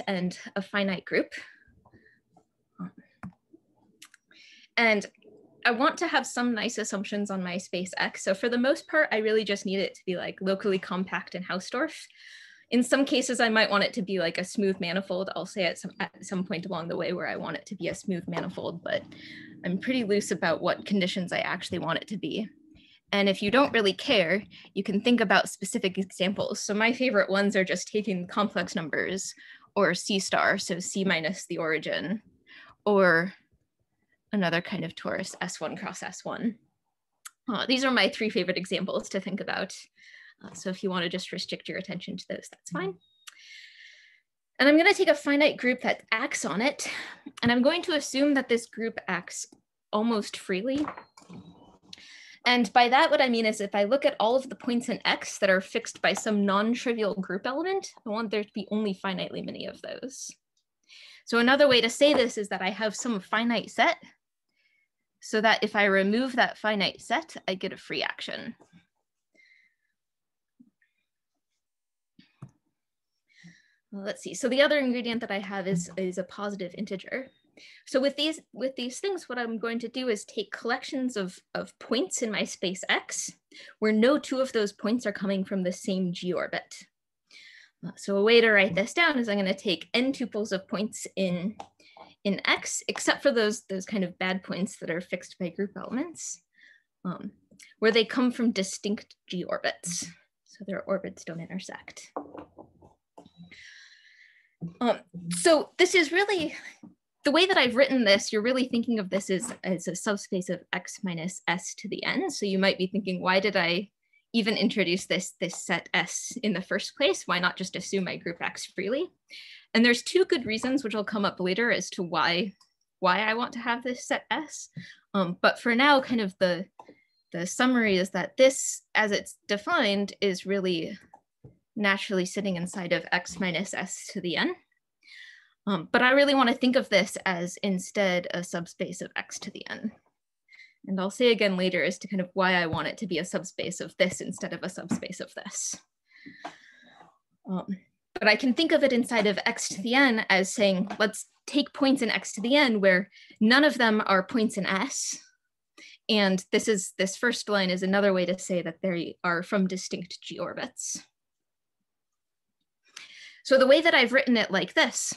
and a finite group. And I want to have some nice assumptions on my space X. So for the most part, I really just need it to be like locally compact and Hausdorff. In some cases, I might want it to be like a smooth manifold. I'll say at some point along the way where I want it to be a smooth manifold, but I'm pretty loose about what conditions I actually want it to be. And if you don't really care, you can think about specific examples. So my favorite ones are just taking complex numbers or C star, so C minus the origin, or another kind of torus, S1 cross S1. These are my 3 favorite examples to think about. So if you want to just restrict your attention to those, that's fine. And I'm going to take a finite group that acts on it, and I'm going to assume that this group acts almost freely. And by that, what I mean is if I look at all of the points in X that are fixed by some non-trivial group element, I want there to be only finitely many of those. So another way to say this is that I have some finite set, so that if I remove that finite set, I get a free action. Well, let's see. So the other ingredient that I have is a positive integer. So with these things, what I'm going to do is take collections of points in my space X, where no 2 of those points are coming from the same G orbit. So a way to write this down is I'm going to take n tuples of points in X, except for those kind of bad points that are fixed by group elements, where they come from distinct G orbits. So their orbits don't intersect. So this is really, the way that I've written this, you're really thinking of this as a subspace of X minus S to the n. So you might be thinking, why did I even introduce this set S in the first place? Why not just assume I group X freely? And there's 2 good reasons, which will come up later, as to why I want to have this set S. But for now, kind of the summary is that this, as it's defined, is really naturally sitting inside of X minus S to the n. But I really want to think of this as instead a subspace of X to the n. And I'll say again later as to kind of why I want it to be a subspace of this instead of a subspace of this. But I can think of it inside of X to the n as saying, let's take points in X to the n where none of them are points in S. And this first line is another way to say that they are from distinct G orbits. So the way that I've written it like this,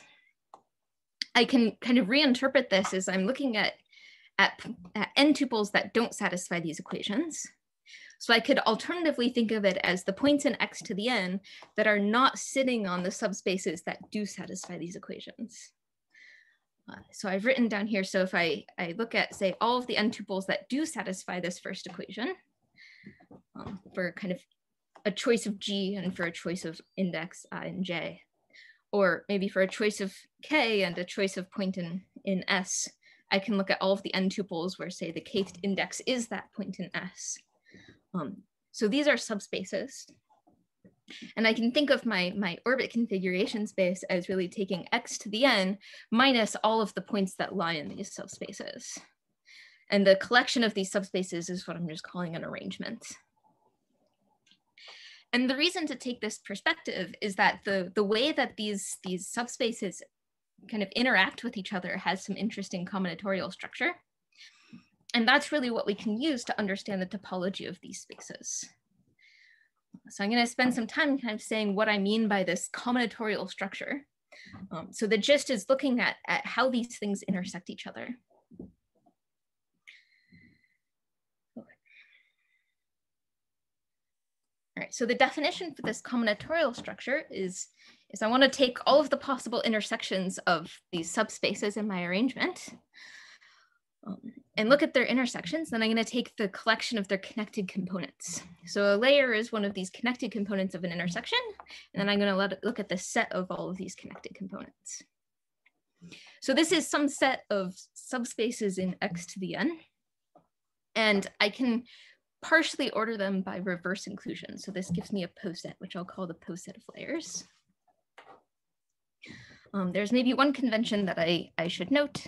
I can kind of reinterpret this as I'm looking at n tuples that don't satisfy these equations. So I could alternatively think of it as the points in X to the n that are not sitting on the subspaces that do satisfy these equations. So I've written down here, so if I look at, say, all of the n tuples that do satisfy this first equation, for kind of a choice of G and for a choice of index I and J, or maybe for a choice of K and a choice of point in S, I can look at all of the n tuples where, say, the kth index is that point in S. So these are subspaces. And I can think of my orbit configuration space as really taking X to the n minus all of the points that lie in these subspaces. And the collection of these subspaces is what I'm just calling an arrangement. And the reason to take this perspective is that the way that these subspaces kind of interact with each other has some interesting combinatorial structure. And that's really what we can use to understand the topology of these spaces. So I'm going to spend some time kind of saying what I mean by this combinatorial structure. So the gist is looking at how these things intersect each other. All right, so the definition for this combinatorial structure is I want to take all of the possible intersections of these subspaces in my arrangement and look at their intersections. Then I'm going to take the collection of their connected components. So a layer is one of these connected components of an intersection, and then I'm going to look at the set of all of these connected components. So this is some set of subspaces in X to the n, and I can partially order them by reverse inclusion. So this gives me a poset, which I'll call the poset of layers. There's maybe one convention that I should note,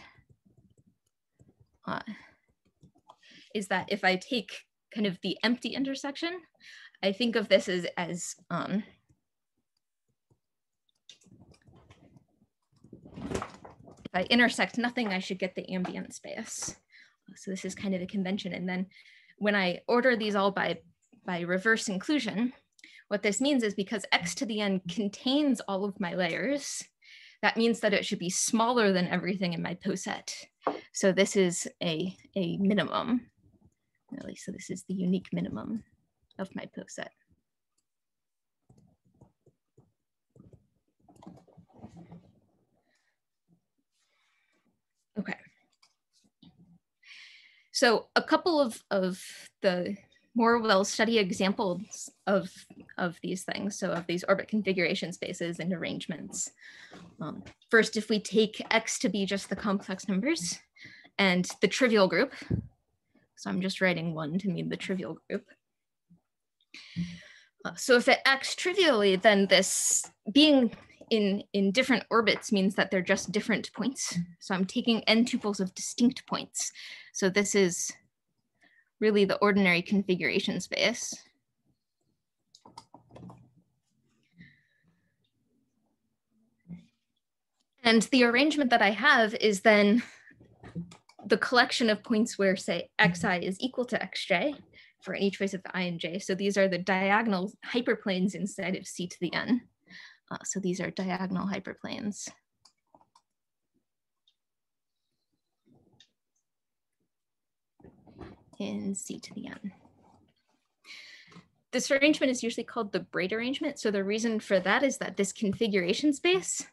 is that if I take kind of the empty intersection, I think of this as I intersect nothing, I should get the ambient space. So this is kind of a convention. And then when I order these all by reverse inclusion, what this means is because x to the n contains all of my layers, that means that it should be smaller than everything in my poset. So this is a minimum, really. So this is the unique minimum of my poset. Okay. So a couple of the more well-studied examples of these things, so of these orbit configuration spaces and arrangements. First, if we take x to be just the complex numbers and the trivial group, so I'm just writing 1 to mean the trivial group. So if it acts trivially, then this being in different orbits means that they're just different points. So I'm taking n tuples of distinct points. So this is really the ordinary configuration space. And the arrangement that I have is then the collection of points where, say, xi is equal to xj for any choice of I and j. So these are the diagonal hyperplanes inside of C to the n. So these are diagonal hyperplanes. In C to the n. This arrangement is usually called the braid arrangement. So the reason for that is that this configuration space,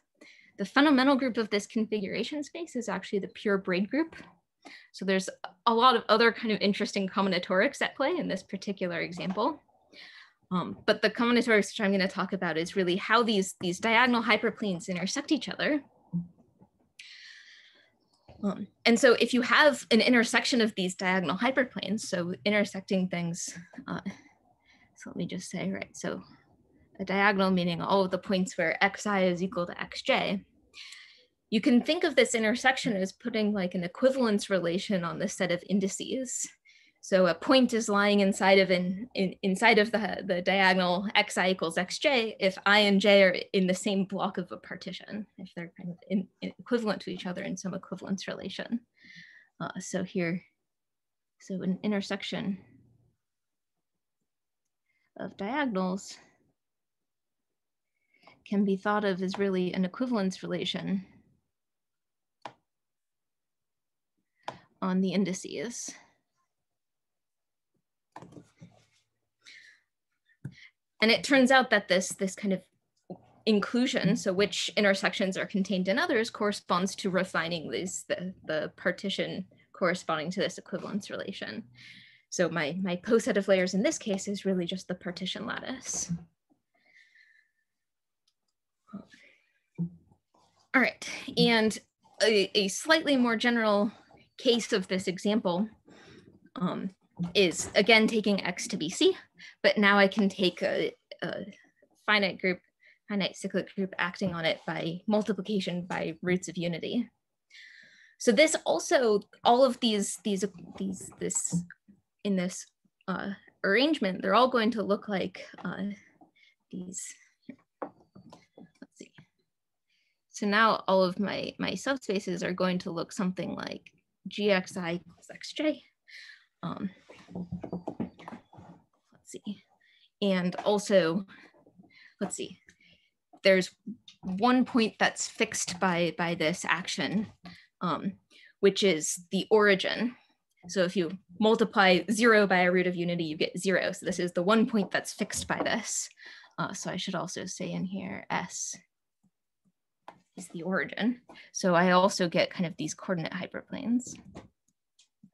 the fundamental group of this configuration space is actually the pure braid group. So there's a lot of other kind of interesting combinatorics at play in this particular example. But the combinatorics which I'm going to talk about is really how these diagonal hyperplanes intersect each other. And so if you have an intersection of these diagonal hyperplanes, so intersecting things, so let me just say, right, so a diagonal meaning all of the points where xi is equal to xj, you can think of this intersection as putting like an equivalence relation on the set of indices. So a point is lying inside of the diagonal xi equals xj if I and j are in the same block of a partition, if they're kind of equivalent to each other in some equivalence relation. So here, so an intersection of diagonals can be thought of as really an equivalence relation on the indices. And it turns out that this kind of inclusion, so which intersections are contained in others, corresponds to refining the partition corresponding to this equivalence relation. So my poset of layers in this case is really just the partition lattice. All right, and a slightly more general case of this example is again taking x to be C, but now I can take a finite cyclic group acting on it by multiplication by roots of unity. So this also, all of these in this arrangement, they're all going to look like these. Let's see. So now all of my subspaces are going to look something like gxi equals xj. Let's see. And also, let's see, there's one point that's fixed by this action, which is the origin. So if you multiply 0 by a root of unity, you get 0. So this is the one point that's fixed by this. So I should also say in here, S is the origin. So I also get kind of these coordinate hyperplanes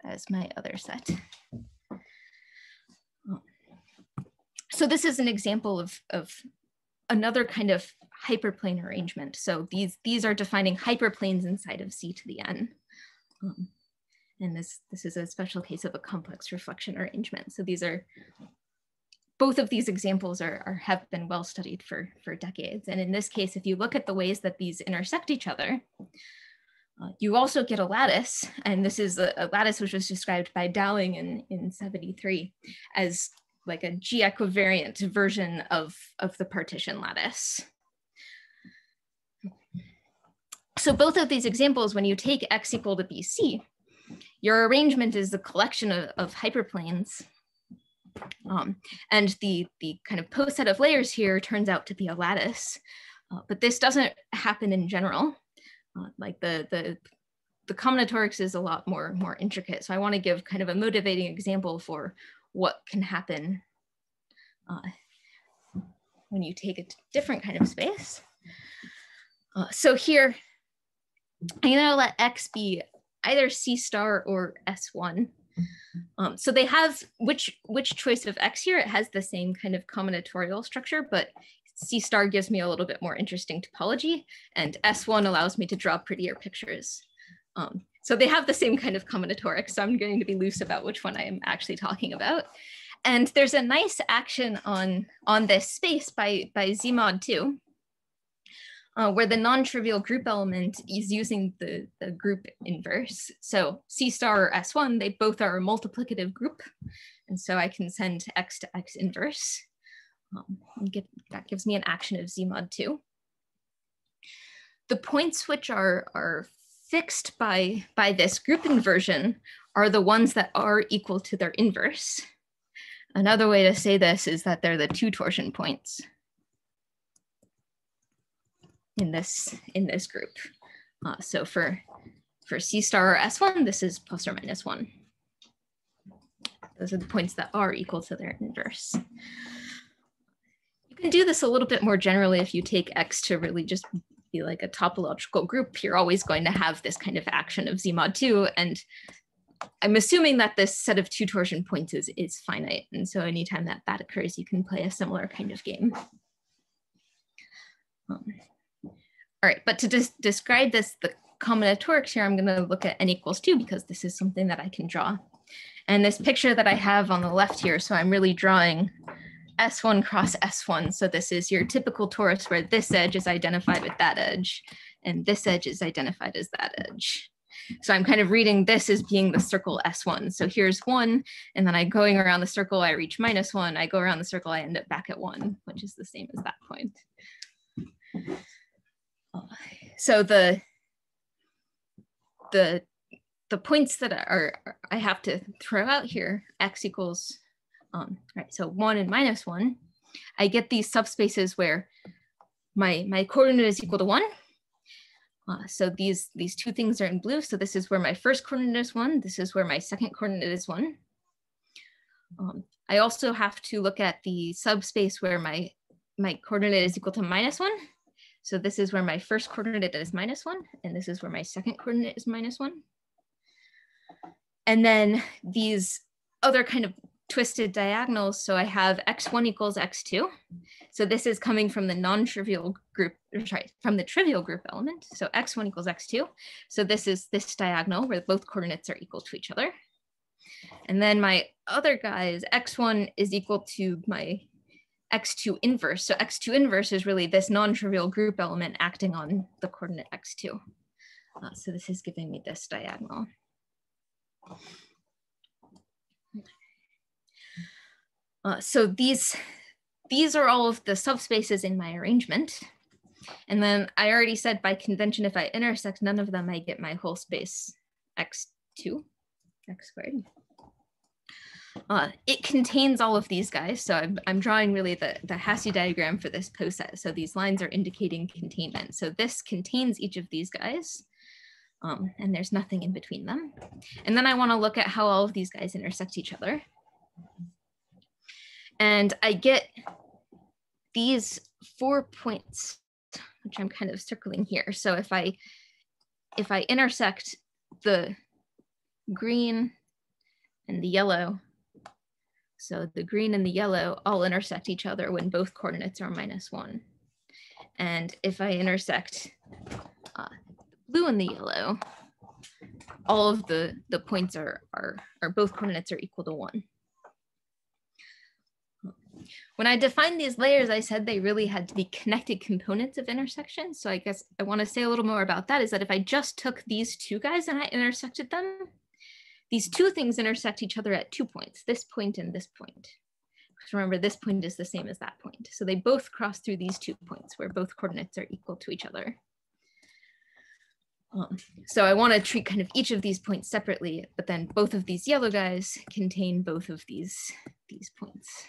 as my other set. So this is an example of another kind of hyperplane arrangement. So these are defining hyperplanes inside of C to the n. And this is a special case of a complex reflection arrangement. So these are, both of these examples have been well studied for decades. And in this case, if you look at the ways that these intersect each other, you also get a lattice. And this is a lattice which was described by Dowling in 73 as like a G-equivariant version of the partition lattice. So both of these examples, when you take x equal to BC, your arrangement is a collection of hyperplanes. And the kind of post set of layers here turns out to be a lattice. But this doesn't happen in general. Like the combinatorics is a lot more intricate. So I want to give kind of a motivating example for what can happen when you take a different kind of space. So here, I'm going to let x be either C star or S1. So they have, which choice of x here, it has the same kind of combinatorial structure, but C star gives me a little bit more interesting topology, and S1 allows me to draw prettier pictures. So they have the same kind of combinatorics, so I'm going to be loose about which one I am actually talking about. And there's a nice action on this space by Z mod 2, where the non-trivial group element is using the group inverse. So C star or S1, they both are a multiplicative group. And so I can send x to x inverse. That gives me an action of Z mod 2. The points which are fixed by this group inversion are the ones that are equal to their inverse. Another way to say this is that they're the two torsion points in this group. So for C star or S1, this is plus or minus 1. Those are the points that are equal to their inverse. You can do this a little bit more generally if you take x to really just be like a topological group. You're always going to have this kind of action of Z mod 2, and I'm assuming that this set of two torsion points is finite. And so anytime that occurs, you can play a similar kind of game. All right, but to describe the combinatorics here, I'm gonna look at n equals 2 because this is something that I can draw. And this picture that I have on the left here, so I'm really drawing S1 cross S1. So this is your typical torus where this edge is identified with that edge, and this edge is identified as that edge. So I'm kind of reading this as being the circle S1. So here's 1, and then I'm going around the circle, I reach -1. I go around the circle, I end up back at 1, which is the same as that point. So the points that I have to throw out here, x equals, right, so 1 and -1, I get these subspaces where my coordinate is equal to 1. So these two things are in blue. So this is where my first coordinate is 1. This is where my second coordinate is 1. I also have to look at the subspace where my coordinate is equal to -1. So this is where my first coordinate is -1, and this is where my second coordinate is -1. And then these other kind of twisted diagonals. So I have x1 equals x2. So this is coming from the non-trivial group, or sorry, from the trivial group element. So x1 equals x2. So this is this diagonal where both coordinates are equal to each other. And then my other guy is x1 is equal to my x2 inverse. So x2 inverse is really this non-trivial group element acting on the coordinate x2. So this is giving me this diagonal. So these are all of the subspaces in my arrangement. And then I already said by convention, if I intersect none of them, I get my whole space x2, x squared. It contains all of these guys. So I'm drawing really the Hasse diagram for this poset. So these lines are indicating containment. So this contains each of these guys. And there's nothing in between them. And then I want to look at how all of these guys intersect each other. And I get these 4 points, which I'm kind of circling here. So if I intersect the green and the yellow, so the green and the yellow all intersect each other when both coordinates are -1. And if I intersect the blue and the yellow, all of the points are both coordinates are equal to 1. When I defined these layers, I said they really had to be connected components of intersection. So I guess I want to say a little more about that, is that if I just took these two guys and I intersected them, these two things intersect each other at 2 points, this point and this point. Because remember, this point is the same as that point. So they both cross through these 2 points where both coordinates are equal to each other. So I want to treat kind of each of these points separately, but then both of these yellow guys contain both of these points.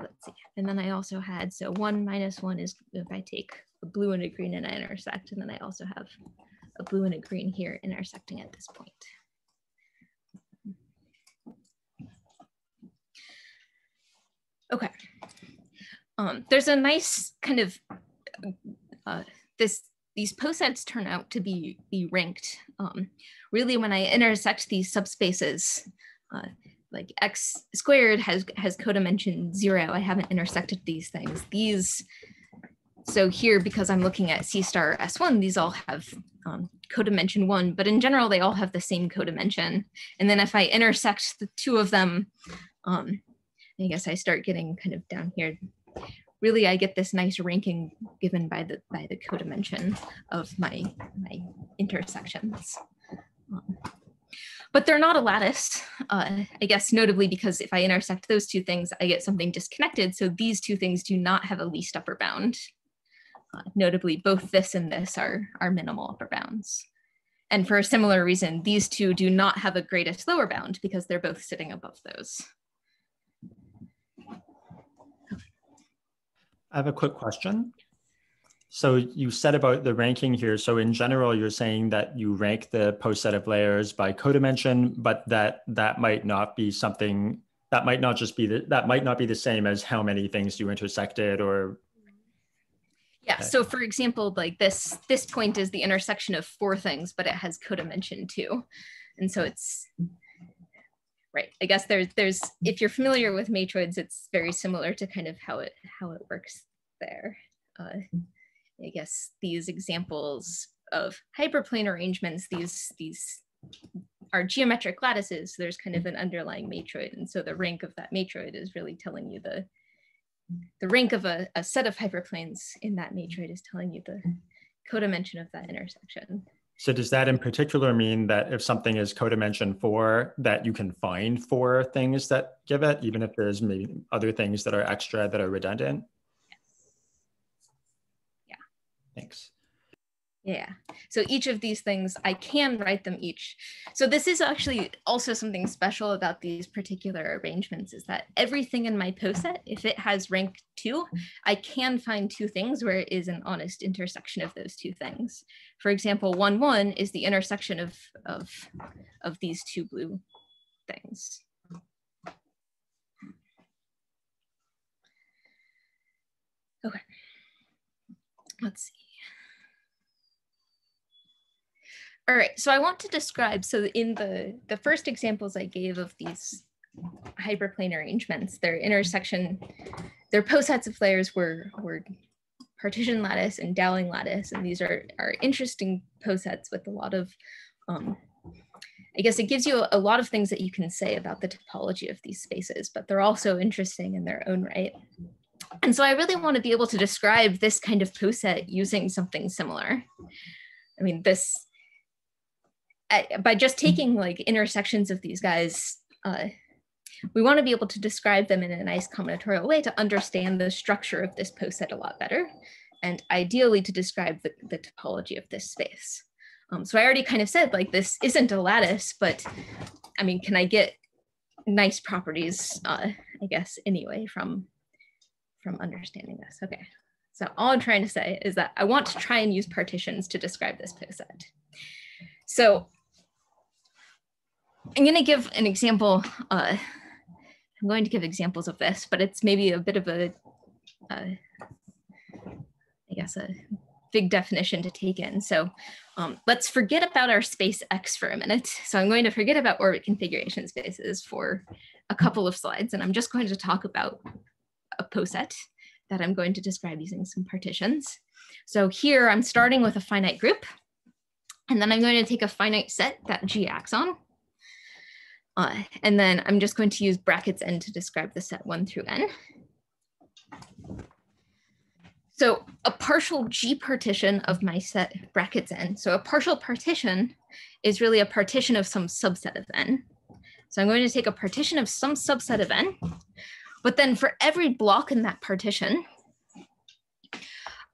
Let's see. And then I also had, so 1 minus 1 is if I take a blue and a green and I intersect, and then I also have a blue and a green here intersecting at this point. Okay. There's a nice kind of, these posets turn out to be ranked. Really, when I intersect these subspaces, like x squared has codimension 0. I haven't intersected these things. So here, because I'm looking at C star S1, these all have codimension 1, but in general, they all have the same codimension. And then if I intersect the two of them, I guess I start getting kind of down here. Really, I get this nice ranking given by the codimension of my intersections. But they're not a lattice, I guess notably because if I intersect those two things, I get something disconnected. So these two things do not have a least upper bound. Notably, both this and this are minimal upper bounds. And for a similar reason, these two do not have a greatest lower bound because they're both sitting above those. I have a quick question. So you said about the ranking here. So in general, you're saying that you rank the poset of layers by codimension, but that might not be something, that might not be the same as how many things you intersected or. Yeah, okay. So for example, like this point is the intersection of 4 things, but it has codimension 2. And so it's, right, I guess there's if you're familiar with matroids, it's very similar to kind of how it works there. I guess these examples of hyperplane arrangements, these are geometric lattices. There's kind of an underlying matroid. And so the rank of that matroid is really telling you the rank of a set of hyperplanes in that matroid is telling you the codimension of that intersection. So does that in particular mean that if something is codimension 4, that you can find 4 things that give it, even if there's maybe other things that are extra that are redundant? Thanks. Yeah, so each of these things, I can write them each. So this is actually also something special about these particular arrangements is that everything in my poset, if it has rank 2, I can find 2 things where it is an honest intersection of those 2 things. For example, 1, 1 is the intersection of these 2 blue things. Okay, let's see. All right, so I want to describe, so in the first examples I gave of these hyperplane arrangements, their posets of layers were partition lattice and Dowling lattice, and these are interesting posets with a lot of, I guess it gives you a lot of things that you can say about the topology of these spaces, but they're also interesting in their own right. And so I really want to be able to describe this kind of poset using something similar. I mean, by just taking like intersections of these guys, we want to be able to describe them in a nice combinatorial way to understand the structure of this poset a lot better, and ideally to describe the topology of this space. So I already kind of said like this isn't a lattice, but I mean, can I get nice properties, I guess, anyway, from understanding this? Okay, so all I'm trying to say is that I want to try and use partitions to describe this poset. So I'm going to give an example. I'm going to give examples of this, but it's maybe a bit of a, I guess, a big definition to take in. So let's forget about our space X for a minute. So I'm going to forget about orbit configuration spaces for a couple of slides, and I'm just going to talk about a poset that I'm going to describe using some partitions. So here I'm starting with a finite group, and then I'm going to take a finite set that G acts on. And then I'm just going to use brackets n to describe the set 1 through n. So a partial G partition of my set brackets n. So a partial partition is really a partition of some subset of n. So I'm going to take a partition of some subset of n, but then for every block in that partition,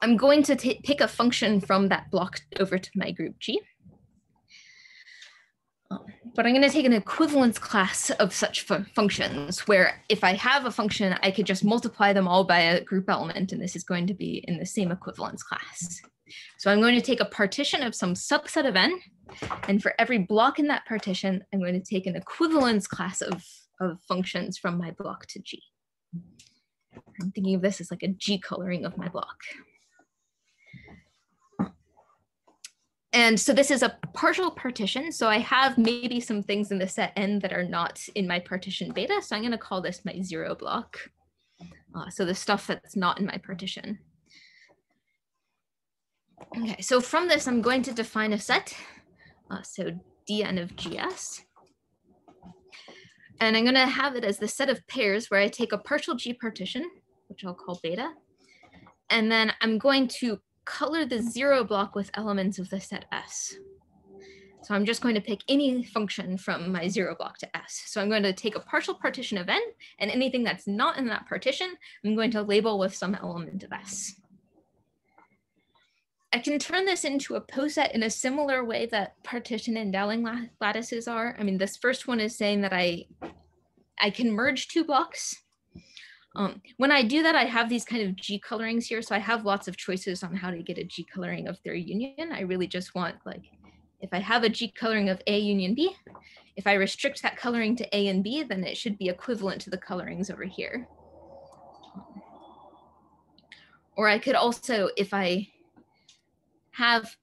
I'm going to pick a function from that block over to my group G. But I'm going to take an equivalence class of such functions where if I have a function, I could just multiply them all by a group element, and this is going to be in the same equivalence class. So I'm going to take a partition of some subset of n, and for every block in that partition, I'm going to take an equivalence class of functions from my block to G. I'm thinking of this as like a G coloring of my block. And so this is a partial partition. So I have maybe some things in the set n that are not in my partition beta. So I'm going to call this my 0 block. So the stuff that's not in my partition. Okay, so from this, I'm going to define a set. So dn of gs. And I'm going to have it as the set of pairs where I take a partial G partition, which I'll call beta. And then I'm going to color the 0 block with elements of the set S. So I'm just going to pick any function from my 0 block to S. So I'm going to take a partial partition of n, and anything that's not in that partition, I'm going to label with some element of S. I can turn this into a poset in a similar way that partition and Dowling lattices are. I mean, this first one is saying that I can merge 2 blocks. When I do that, I have these kind of G colorings here. So I have lots of choices on how to get a G coloring of their union. I really just want, like, if I have a G coloring of A union B, if I restrict that coloring to A and B, then it should be equivalent to the colorings over here. Or I could also, if I have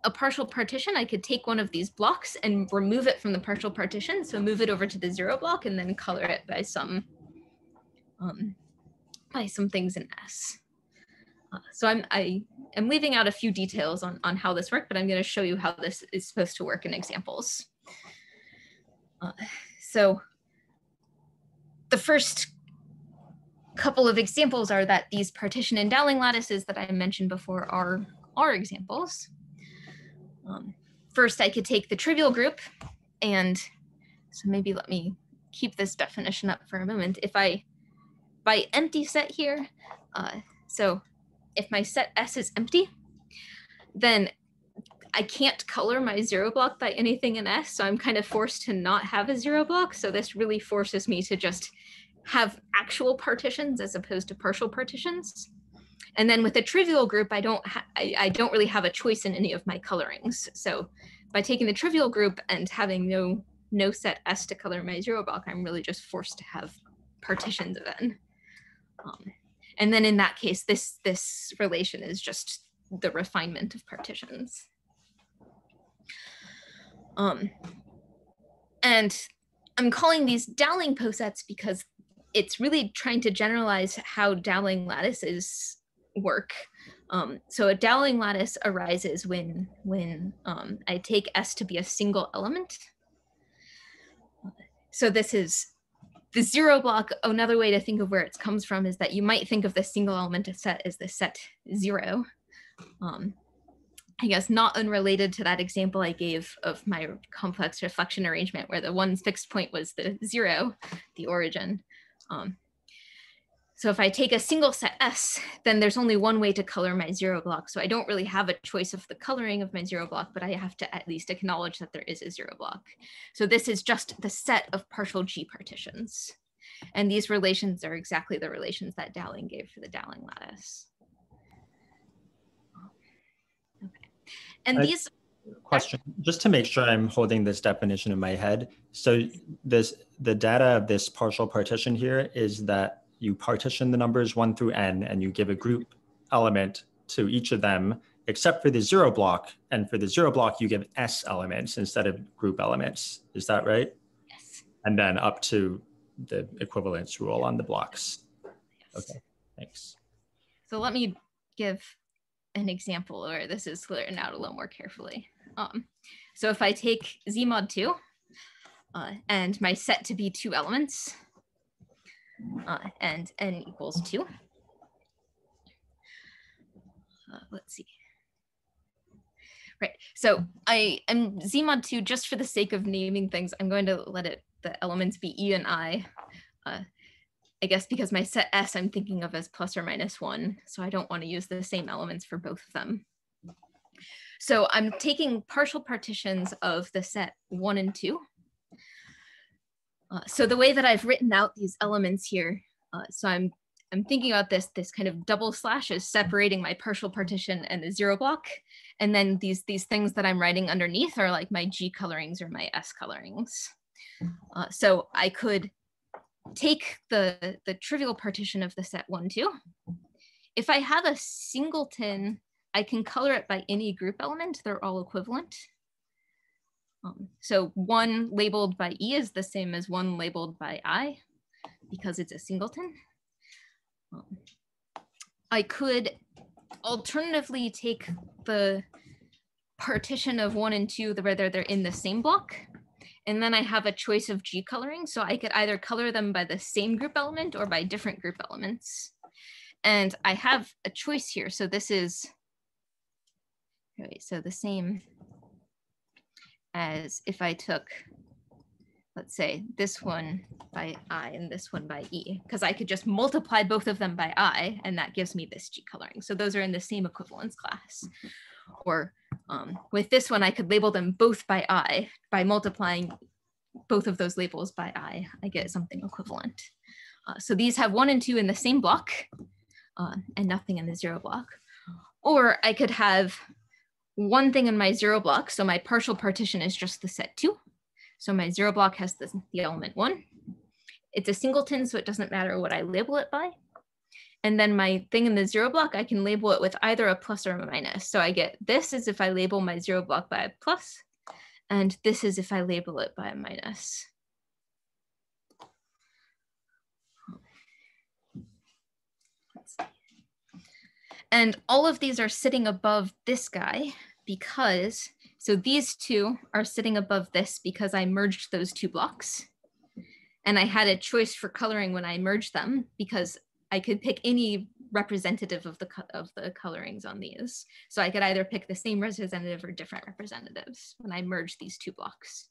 a partial partition, I could take one of these blocks and remove it from the partial partition. So move it over to the 0 block and then color it by some things in S. So I am leaving out a few details on how this works, but I'm going to show you how this is supposed to work in examples. So the first couple of examples are that these partition and Dowling lattices that I mentioned before are examples. First, I could take the trivial group, and so maybe let me keep this definition up for a moment. If I, by empty set here, so if my set S is empty, then I can't color my 0 block by anything in S, so I'm kind of forced to not have a 0 block. So this really forces me to just have actual partitions as opposed to partial partitions. And then with a trivial group, I don't really have a choice in any of my colorings. So by taking the trivial group and having no set S to color my 0 block, I'm really just forced to have partitions of n. And then in that case, this relation is just the refinement of partitions. And I'm calling these Dowling posets because it's really trying to generalize how Dowling lattices work. So a Dowling lattice arises when I take S to be a single element. So this is the 0 block. Another way to think of where it comes from is that you might think of the single element set as the set 0. I guess not unrelated to that example I gave of my complex reflection arrangement where the one fixed point was the 0, the origin. So if I take a single set S, then there's only one way to color my 0 block. So I don't really have a choice of the coloring of my 0 block, but I have to at least acknowledge that there is a 0 block. So this is just the set of partial G partitions. And these relations are exactly the relations that Dowling gave for the Dowling lattice. Okay. And these question, just to make sure I'm holding this definition in my head. So the data of this partial partition here is that you partition the numbers 1 through n, and you give a group element to each of them, except for the 0 block. And for the 0 block, you give S elements instead of group elements. Is that right? Yes. And then up to the equivalence rule on the blocks. Yes. Okay, thanks. So let me give an example where this is written out a little more carefully. So if I take Z mod 2 and my set to be 2 elements, and n equals 2. Let's see. Right, so I am Z mod 2 just for the sake of naming things. I'm going to let the elements be E and I. I guess because my set S I'm thinking of as plus or minus 1, so I don't want to use the same elements for both of them. So I'm taking partial partitions of the set 1 and 2. So the way that I've written out these elements here, so I'm thinking about this kind of double slash is separating my partial partition and the 0 block. And then these things that I'm writing underneath are like my G colorings or my S colorings. So I could take the trivial partition of the set 1, 2. If I have a singleton, I can color it by any group element. They're all equivalent. So 1 labeled by E is the same as 1 labeled by I because it's a singleton. I could alternatively take the partition of 1 and 2 where they're in the same block, and then I have a choice of G coloring. So I could either color them by the same group element or by different group elements. And I have a choice here. So this is, right, so the same as if I took, let's say, this one by I and this one by E, because I could just multiply both of them by I, and that gives me this G coloring. So those are in the same equivalence class. Or with this one, I could label them both by I. By multiplying both of those labels by I get something equivalent. So these have 1 and 2 in the same block and nothing in the 0 block. Or I could have one thing in my 0 block. So my partial partition is just the set 2. So my 0 block has the element 1. It's a singleton, so it doesn't matter what I label it by. And then my thing in the 0 block, I can label it with either a plus or a minus. So I get this is if I label my 0 block by a plus, and this is if I label it by a minus. And all of these are sitting above this guy because, so these two are sitting above this because I merged those 2 blocks. And I had a choice for coloring when I merged them because I could pick any representative of the colorings on these. So I could either pick the same representative or different representatives when I merged these 2 blocks.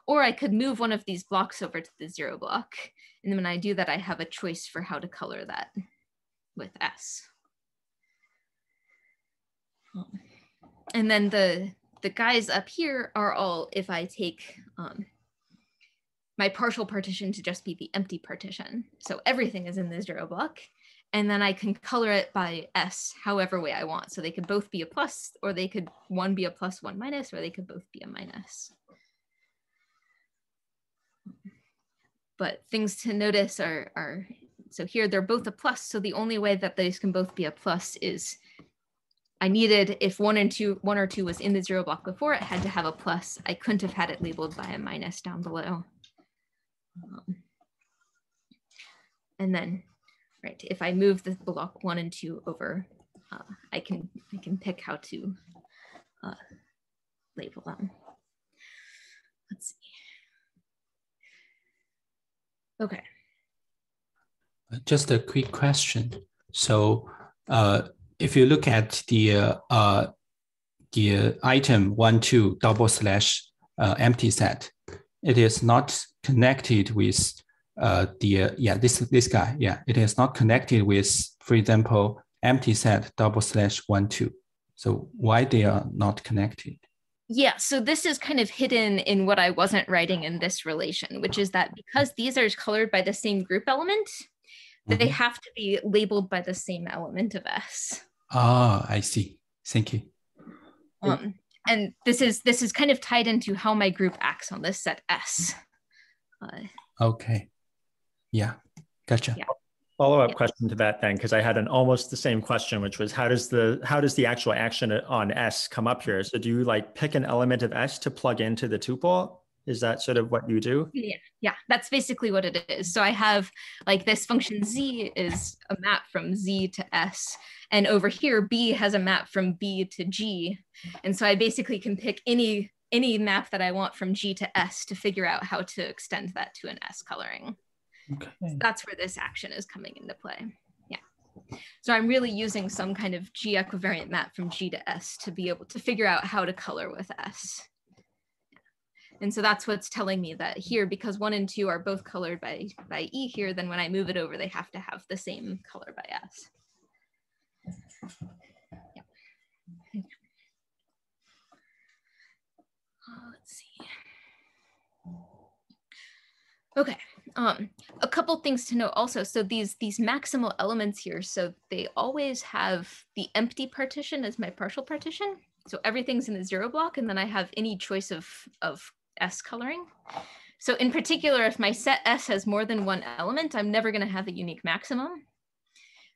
Or I could move one of these blocks over to the 0 block. And then when I do that, I have a choice for how to color that with S. And then the guys up here are all, if I take my partial partition to just be the empty partition. So everything is in the 0 block. And then I can color it by S however way I want. So they could both be a plus, or they could one be a plus, one minus, or they could both be a minus. But things to notice are so here they're both a plus. So the only way that these can both be a plus is I needed, if 1 or 2 was in the 0 block before, it had to have a plus. I couldn't have had it labeled by a minus down below. And then, right, if I move the block 1 and 2 over, I can pick how to label them. Let's see. Okay. Just a quick question. So if you look at the item 1, 2 double slash empty set, it is not connected with this guy. Yeah, it is not connected with, for example, empty set double slash 1, 2. So why they are not connected? Yeah, so this is kind of hidden in what I wasn't writing in this relation, which is that because these are colored by the same group element, they have to be labeled by the same element of S. Ah, I see. Thank you. And this is kind of tied into how my group acts on this set S. Okay. Yeah, gotcha. Yeah. Follow-up question to that then, because I had almost the same question, which was how does the actual action on S come up here? So do you like pick an element of S to plug into the tuple? Is that sort of what you do? Yeah, that's basically what it is. So I have like this function Z is a map from Z to S. And over here, B has a map from B to G. And so I basically can pick any map that I want from G to S to figure out how to extend that to an S coloring. Okay. So that's where this action is coming into play. Yeah. So I'm really using some kind of G equivariant map from G to S to be able to figure out how to color with S. And so that's what's telling me that here, because 1 and 2 are both colored by E here, then when I move it over, they have to have the same color by S. Yeah. Let's see. Okay, a couple things to note also. So these maximal elements here, so they always have the empty partition as my partial partition. So everything's in the 0 block, and then I have any choice of S coloring. So in particular, if my set S has more than 1 element, I'm never gonna have a unique maximum.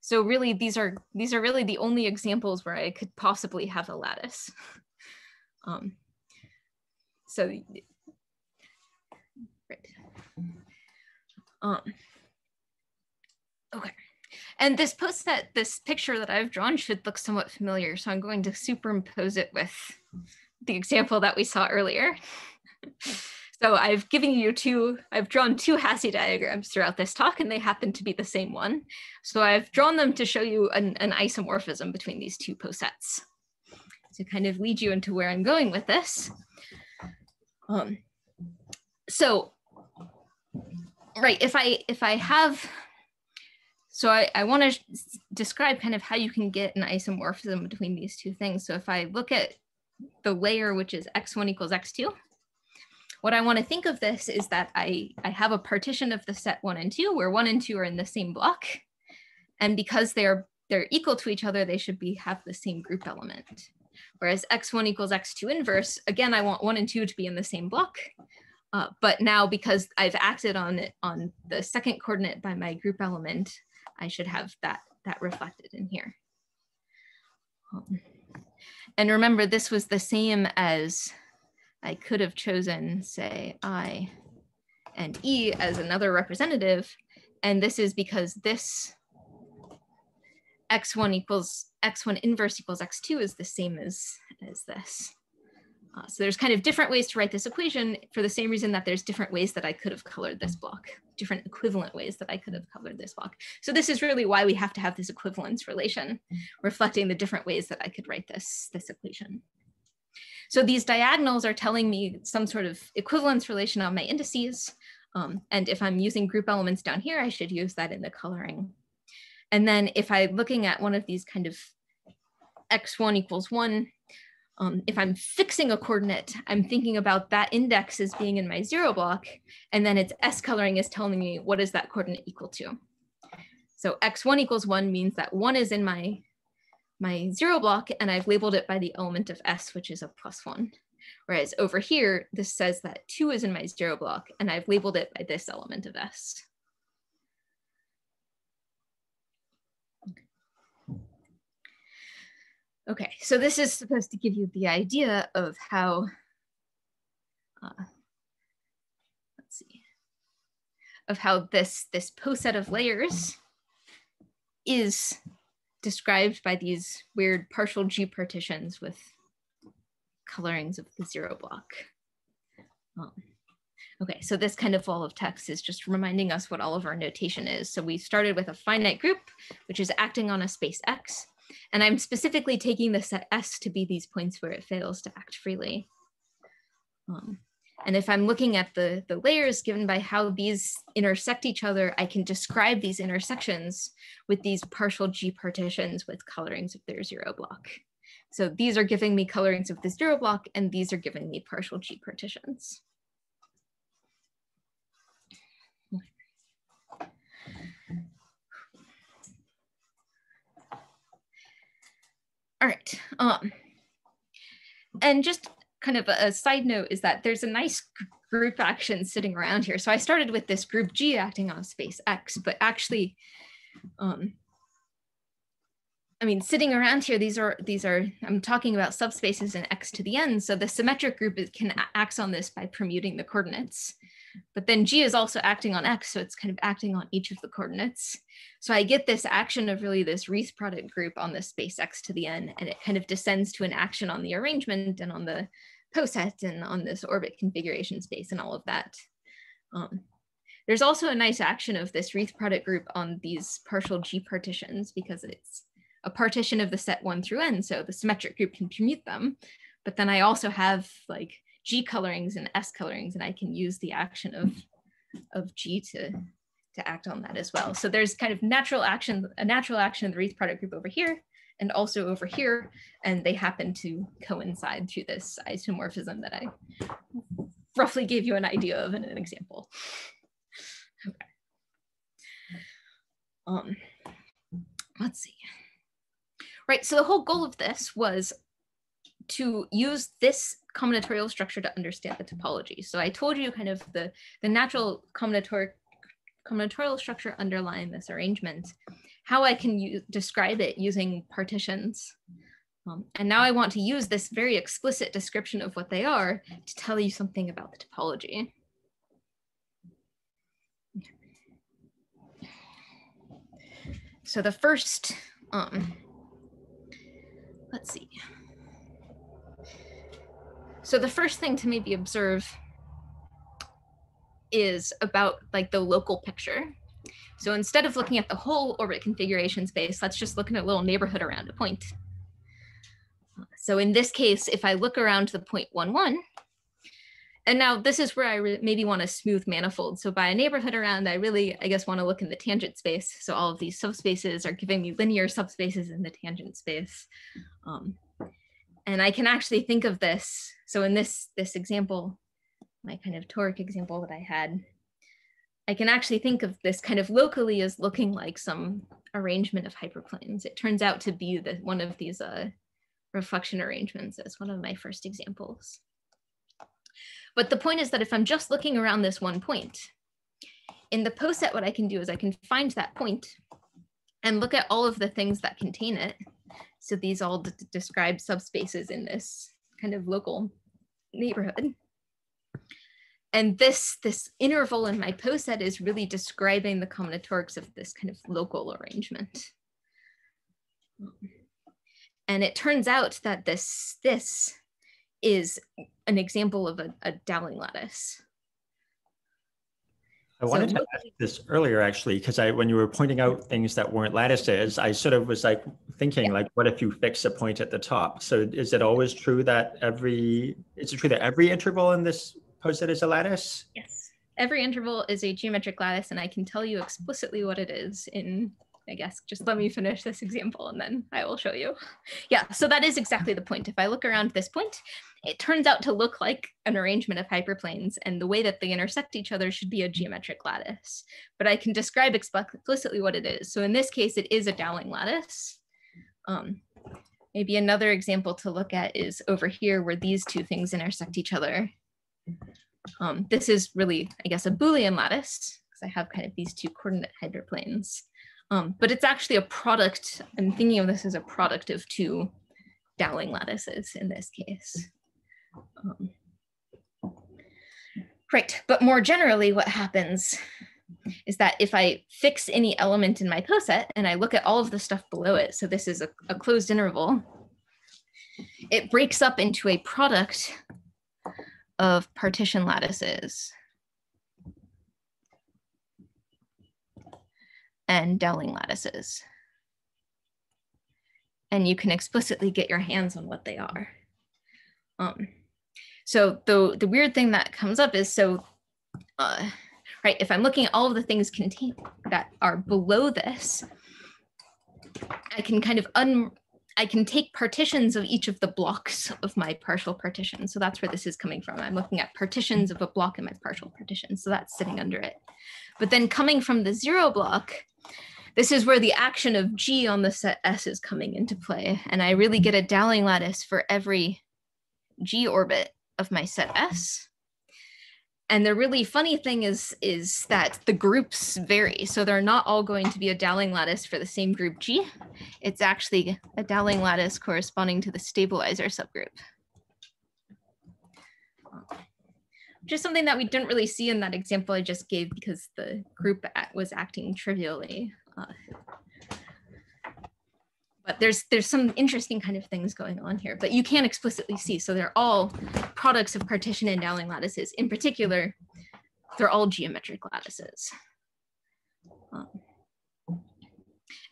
So really, these are really the only examples where I could possibly have a lattice. Right. Okay, and this this picture that I've drawn should look somewhat familiar, so I'm going to superimpose it with the example that we saw earlier. So I've drawn 2 Hasse diagrams throughout this talk, and they happen to be the same one. So I've drawn them to show you an isomorphism between these 2 posets, to kind of lead you into where I'm going with this. So, right, if I have, so I want to describe kind of how you can get an isomorphism between these 2 things. So if I look at the layer, which is x1 equals x2, what I want to think of this is that I have a partition of the set 1 and 2, where 1 and 2 are in the same block. And because they're equal to each other, they should have the same group element. Whereas x1 equals x2 inverse, again, I want 1 and 2 to be in the same block. But now, because I've acted on the second coordinate by my group element, I should have that reflected in here. And remember, this was the same as I could have chosen, say, I and E as another representative. And this is because this x1 inverse equals x2 is the same as this. So there's kind of different ways to write this equation for the same reason that there's different ways that I could have colored this block, different equivalent ways that I could have colored this block. So this is really why we have to have this equivalence relation, reflecting the different ways that I could write this equation. So these diagonals are telling me some sort of equivalence relation on my indices. And if I'm using group elements down here, I should use that in the coloring. And then if I'm looking at one of these kind of x1 equals 1, if I'm fixing a coordinate, I'm thinking about that index as being in my 0 block, and then its S coloring is telling me what is that coordinate equal to. So x1 equals 1 means that 1 is in my 0 block, and I've labeled it by the element of S, which is a +1. Whereas over here, this says that 2 is in my 0 block, and I've labeled it by this element of S. Okay, so this is supposed to give you the idea of how, let's see, of how this poset of layers is described by these weird partial G partitions with colorings of the 0 block. Okay, so this kind of wall of text is just reminding us what all of our notation is. So we started with a finite group, which is acting on a space X. And I'm specifically taking the set S to be these points where it fails to act freely. And if I'm looking at the layers given by how these intersect each other, I can describe these intersections with these partial G partitions with colorings of their 0 block. So these are giving me colorings of the 0 block, and these are giving me partial G partitions. All right, and just kind of a side note is that there's a nice group action sitting around here. So I started with this group G acting on space X, but actually, I mean, sitting around here, these are, I'm talking about subspaces in X to the n. So the symmetric group can act on this by permuting the coordinates. But then G is also acting on X, so it's kind of acting on each of the coordinates. So I get this action of really this wreath product group on the space X to the n, and it kind of descends to an action on the arrangement and on the poset and on this orbit configuration space and all of that. There's also a nice action of this wreath product group on these partial G partitions because it's a partition of the set 1 through n, so the symmetric group can permute them. But then I also have like G colorings and S colorings, and I can use the action of G to act on that as well. So there's kind of a natural action of the wreath product group over here and also over here, and they happen to coincide through this isomorphism that I roughly gave you an idea of in an example. Okay. Let's see. Right, so the whole goal of this was to use this combinatorial structure to understand the topology. So I told you kind of the natural combinatorial structure underlying this arrangement, how I can describe it using partitions. And now I want to use this very explicit description of what they are to tell you something about the topology. So the first, let's see. So the first thing to maybe observe is about like the local picture. So instead of looking at the whole orbit configuration space, let's just look at a little neighborhood around a point. So in this case, if I look around the point 1, 1, and now this is where I maybe want a smooth manifold. So by a neighborhood around, I guess want to look in the tangent space. So all of these subspaces are giving me linear subspaces in the tangent space. And I can actually think of this. So in this example, my kind of toric example that I had, I can actually think of this kind of locally as looking like some arrangement of hyperplanes. It turns out to be one of these reflection arrangements as one of my first examples. But the point is that if I'm just looking around this one point, in the poset, what I can do is I can find that point and look at all of the things that contain it. So these all describe subspaces in this kind of local neighborhood. And this interval in my poset is really describing the combinatorics of this kind of local arrangement. And it turns out that this is an example of a Dowling lattice. I wanted to ask this earlier, actually, because when you were pointing out things that weren't lattices, I sort of was like thinking, like, what if you fix a point at the top? So is it always true that every interval in this poset is a lattice? Yes, every interval is a geometric lattice, and I can tell you explicitly what it is in, I guess, just let me finish this example and then I will show you. Yeah, so that is exactly the point. If I look around this point, it turns out to look like an arrangement of hyperplanes, and the way that they intersect each other should be a geometric lattice. But I can describe explicitly what it is. So in this case, it is a Dowling lattice. Maybe another example to look at is over here where these two things intersect each other. This is really, I guess, a Boolean lattice, because I have kind of these two coordinate hyperplanes. But it's actually a product. I'm thinking of this as a product of two Dowling lattices in this case. Right, but more generally what happens is that if I fix any element in my poset and I look at all of the stuff below it, so this is a closed interval, it breaks up into a product of partition lattices and Dowling lattices. And you can explicitly get your hands on what they are. So the weird thing that comes up is, right, if I'm looking at all of the things that are below this, I can kind of I can take partitions of each of the blocks of my partial partition. So that's where this is coming from. I'm looking at partitions of a block in my partial partition. So that's sitting under it. But then coming from the 0 block, this is where the action of G on the set S is coming into play. And I really get a Dowling lattice for every G orbit of my set S. And the really funny thing is that the groups vary. So they're not all going to be a Dowling lattice for the same group G. It's actually a Dowling lattice corresponding to the stabilizer subgroup. Which is something that we didn't really see in that example I just gave because the group was acting trivially. But there's some interesting kind of things going on here, but you can't explicitly see. So they're all products of partition and Dowling lattices. In particular, they're all geometric lattices.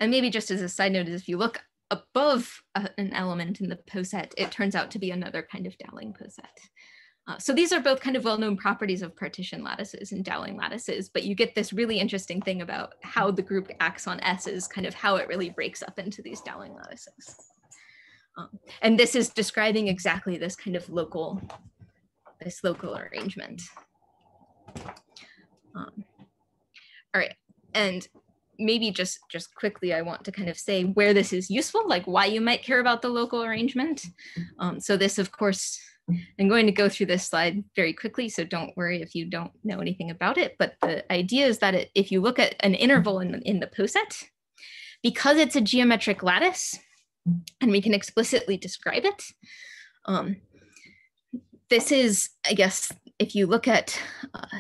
And maybe just as a side note, is if you look above an element in the poset, it turns out to be another kind of Dowling poset. So these are both kind of well-known properties of partition lattices and Dowling lattices, but you get this really interesting thing about how the group acts on S is kind of how it really breaks up into these Dowling lattices. And this is describing exactly this kind of local arrangement. All right, and maybe just quickly, I want to kind of say where this is useful, like why you might care about the local arrangement. So this, of course, I'm going to go through this slide very quickly, so don't worry if you don't know anything about it. But the idea is that if you look at an interval in the poset, because it's a geometric lattice, and we can explicitly describe it, this is, I guess, if you look at,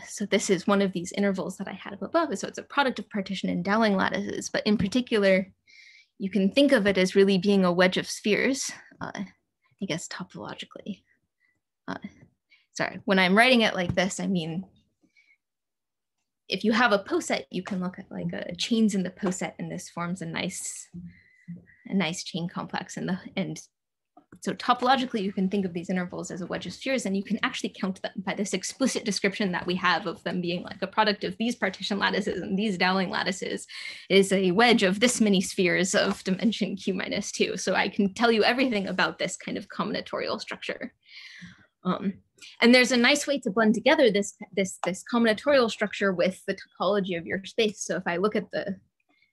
so this is one of these intervals that I had up above, so it's a product of partition and Dowling lattices, but in particular, you can think of it as really being a wedge of spheres, I guess topologically. Sorry, when I'm writing it like this, I mean, if you have a poset, you can look at like chains in the poset, and this forms a nice chain complex. And so topologically, you can think of these intervals as a wedge of spheres, and you can actually count them by this explicit description that we have of them being like a product of these partition lattices and these Dowling lattices is a wedge of this many spheres of dimension q-2. So I can tell you everything about this kind of combinatorial structure. And there's a nice way to blend together this combinatorial structure with the topology of your space. So if I look at the,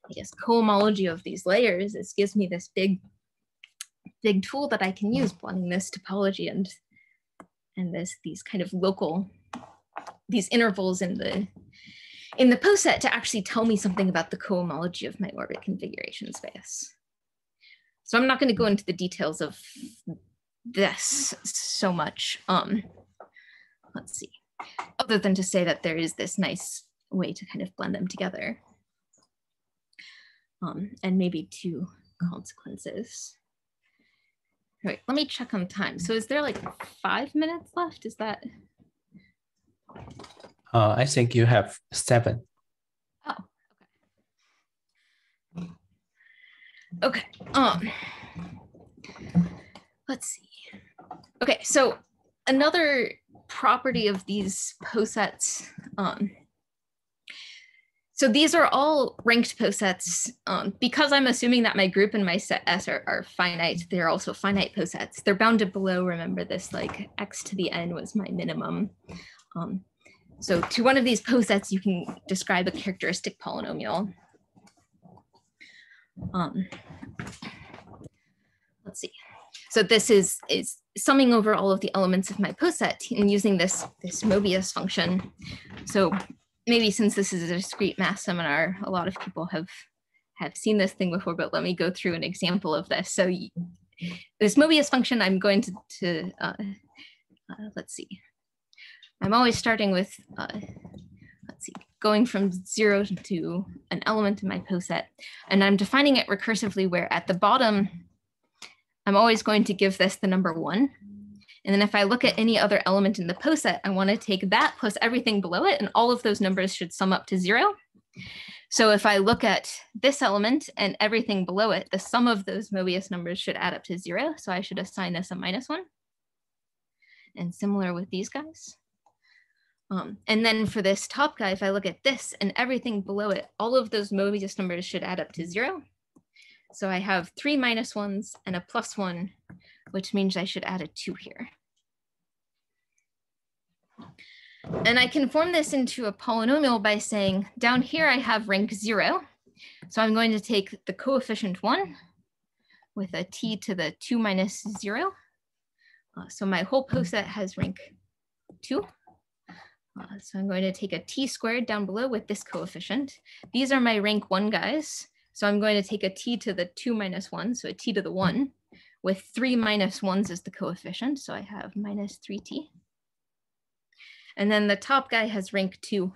I guess, cohomology of these layers, this gives me this big tool that I can use, blending this topology and these kind of local, these intervals in the poset to actually tell me something about the cohomology of my orbit configuration space. So I'm not going to go into the details of this so much, let's see, other than to say that there is this nice way to kind of blend them together. And maybe two consequences. All right, let me check on time. So is there like 5 minutes left? Is that? I think you have 7. Oh, okay. Okay, let's see. Okay, so another property of these posets, so these are all ranked posets. Because I'm assuming that my group and my set S are finite, they're also finite posets. They're bounded below, remember this, like x to the n was my minimum. So to one of these posets, you can describe a characteristic polynomial. Let's see. So this is summing over all of the elements of my poset and using this Mobius function. So maybe since this is a discrete math seminar, a lot of people have seen this thing before, but let me go through an example of this. So this Mobius function, I'm going to let's see. I'm always starting with, let's see, going from 0 to an element in my poset, and I'm defining it recursively where at the bottom, I'm always going to give this the number 1. And then if I look at any other element in the poset, I want to take that plus everything below it, and all of those numbers should sum up to 0. So if I look at this element and everything below it, the sum of those Mobius numbers should add up to 0. So I should assign this a -1. And similar with these guys. And then for this top guy, if I look at this and everything below it, all of those Mobius numbers should add up to 0. So I have 3 -1s and a +1, which means I should add a 2 here. And I can form this into a polynomial by saying, down here I have rank 0. So I'm going to take the coefficient 1 with a t to the 2 minus 0. So my whole poset has rank 2. So I'm going to take a t squared down below with this coefficient. These are my rank 1 guys. So I'm going to take a t to the 2 minus 1, so a t to the 1, with 3 -1s as the coefficient. So I have -3t. And then the top guy has rank 2.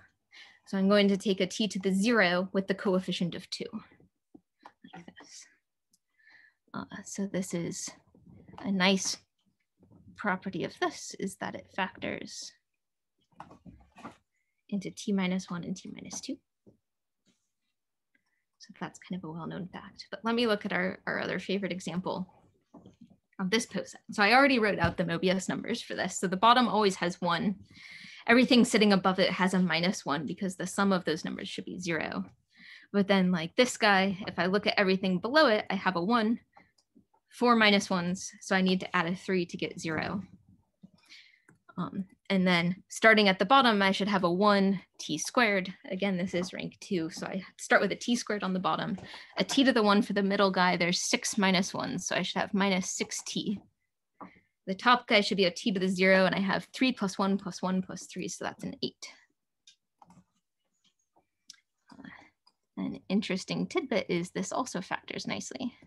So I'm going to take a t to the 0 with the coefficient of 2, like this. So this is a nice property of this, is that it factors into t -1 and t -2. So that's kind of a well-known fact. But let me look at our other favorite example. of this poset. So I already wrote out the Mobius numbers for this. So the bottom always has 1. Everything sitting above it has a -1 because the sum of those numbers should be 0. But then like this guy, if I look at everything below it, I have a 1, 4 -1s. So I need to add a 3 to get 0. And then starting at the bottom, I should have a 1 t squared. Again, this is rank 2. So I start with a t squared on the bottom, a t to the 1 for the middle guy. There's 6 -1s. So I should have -6t. The top guy should be a t to the 0. And I have 3 + 1 + 1 + 3. So that's an 8. An interesting tidbit is this also factors nicely.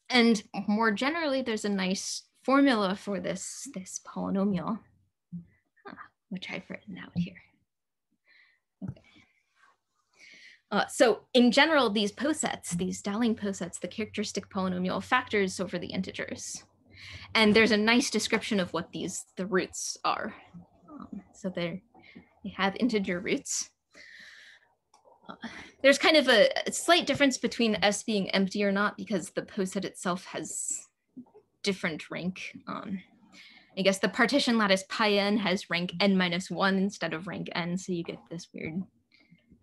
And more generally, there's a nice formula for this polynomial, which I've written out here. Okay. So in general, these posets, these Dowling posets, the characteristic polynomial factors over the integers. And there's a nice description of what the roots are. So they have integer roots. There's kind of a slight difference between S being empty or not because the poset itself has different rank. I guess the partition lattice pi n has rank n-1 instead of rank n, so you get this weird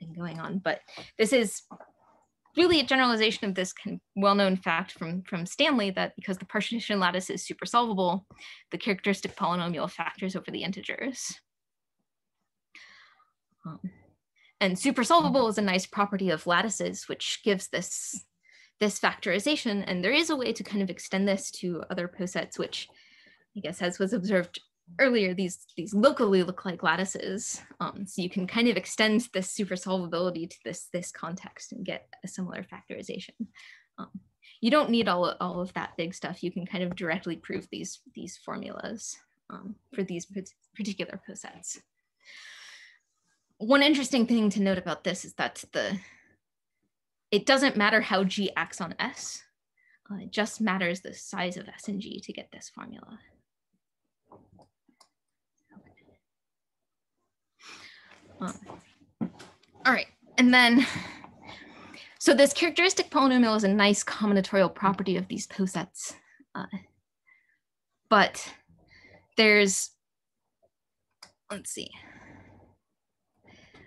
thing going on. But this is really a generalization of this well-known fact from Stanley that because the partition lattice is super solvable, the characteristic polynomial factors over the integers. And super solvable is a nice property of lattices, which gives this factorization. And there is a way to kind of extend this to other posets, which I guess as was observed earlier, these locally look like lattices. So you can kind of extend this super solvability to this context and get a similar factorization. You don't need all of that big stuff. You can kind of directly prove these formulas for these particular posets. One interesting thing to note about this is that it doesn't matter how G acts on S. It just matters the size of S and G to get this formula. All right, and then, so this characteristic polynomial is a nice combinatorial property of these posets. But there's, let's see,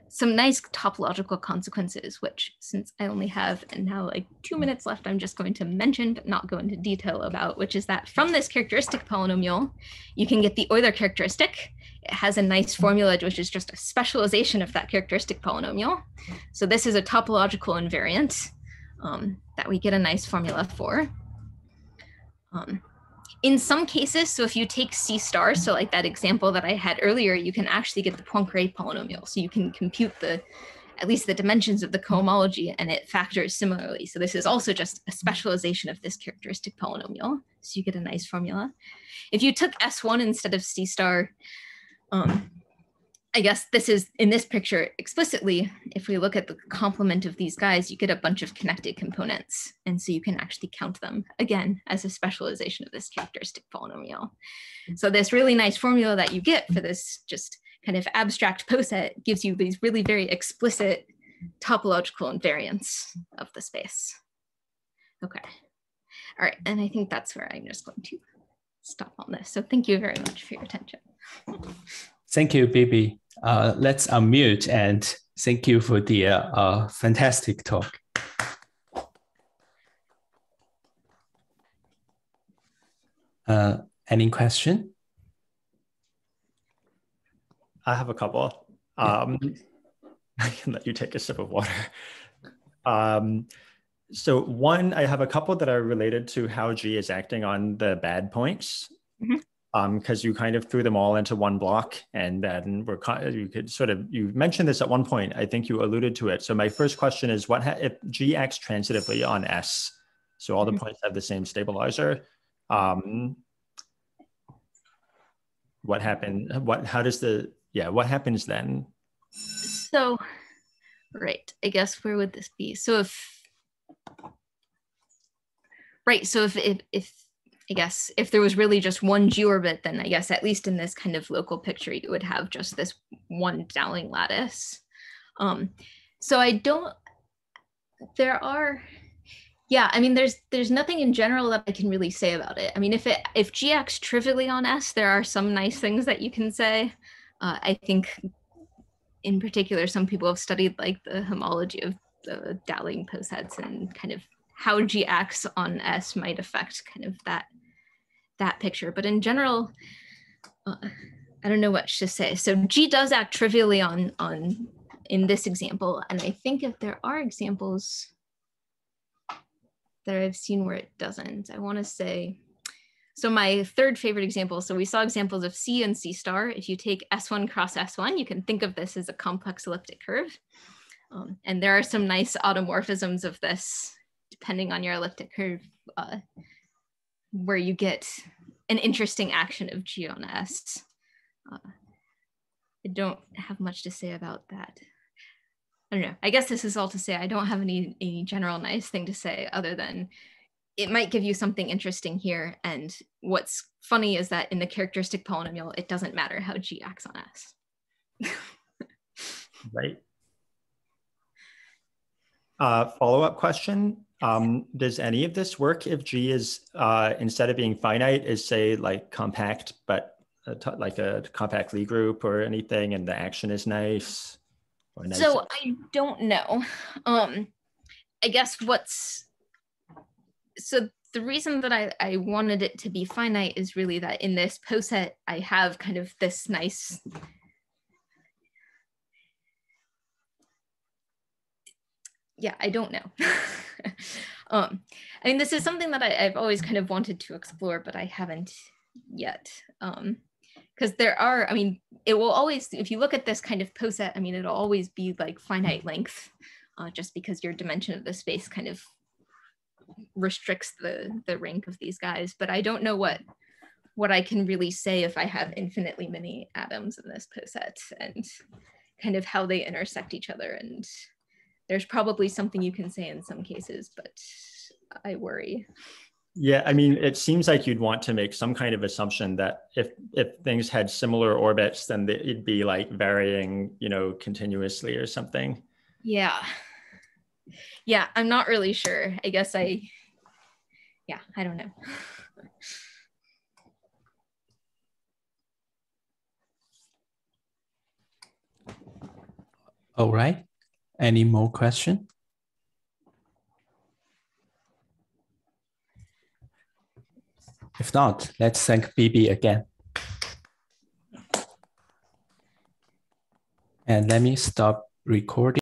some nice topological consequences, which since I only have now like 2 minutes left, I'm just going to mention, but not go into detail about, which is that from this characteristic polynomial, you can get the Euler characteristic. It has a nice formula, which is just a specialization of that characteristic polynomial. So this is a topological invariant that we get a nice formula for. In some cases, so if you take C star, so like that example that I had earlier, you can actually get the Poincare polynomial. So you can compute at least the dimensions of the cohomology and it factors similarly. So this is also just a specialization of this characteristic polynomial. So you get a nice formula. If you took S1 instead of C star, I guess this is in this picture explicitly, if we look at the complement of these guys, you get a bunch of connected components. And so you can actually count them again as a specialization of this characteristic polynomial. So this really nice formula that you get for this just kind of abstract poset gives you these really very explicit topological invariants of the space. Okay. All right. And I think that's where I'm just going to stop on this. So thank you very much for your attention. Thank you, Bibby. Let's unmute and thank you for the fantastic talk. Any question? I have a couple. I can let you take a sip of water. So one, I have a couple that are related to how G is acting on the bad points. Mm-hmm. Because you kind of threw them all into one block, and then you mentioned this at one point. I think you alluded to it. So my first question is, if G acts transitively on S, so all the points have the same stabilizer, what happens? What happens then? So, right, I guess where would this be? So if I guess if there was really just one G orbit, then I guess at least in this kind of local picture, you would have just this one Dowling lattice. So Yeah, I mean, there's nothing in general that I can really say about it. I mean, if G acts trivially on S, there are some nice things that you can say. I think, in particular, some people have studied like the homology of the Dowling posets and kind of how G acts on S might affect kind of that picture. But in general, I don't know what to say. So G does act trivially on in this example, and I think if there are examples that I've seen where it doesn't, I want to say, so my third favorite example, so we saw examples of C and C star. If you take S1 cross S1, you can think of this as a complex elliptic curve. And there are some nice automorphisms of this, depending on your elliptic curve, where you get an interesting action of G on S. I don't have much to say about that. I don't know. I guess this is all to say I don't have any general nice thing to say other than it might give you something interesting here. And what's funny is that in the characteristic polynomial, it doesn't matter how G acts on S. Right. Follow-up question. Does any of this work if G is, instead of being finite, is say like compact, but like a compact Lie group or anything, and the action is nice? So I don't know. I guess so the reason that I wanted it to be finite is really that in this poset, I have kind of this nice, yeah, I don't know. I mean, this is something that I've always kind of wanted to explore, but I haven't yet. Because there are, I mean, it will always, if you look at this kind of poset, I mean, it'll always be like finite length, just because your dimension of the space kind of restricts the rank of these guys. But I don't know what I can really say if I have infinitely many atoms in this poset and kind of how they intersect each other. And there's probably something you can say in some cases, but I worry. Yeah, I mean, it seems like you'd want to make some kind of assumption that if things had similar orbits, then it'd be like varying, you know, continuously or something. Yeah. Yeah, I'm not really sure. I guess I don't know. All right. Any more questions? If not, let's thank Bibby again. And let me stop recording.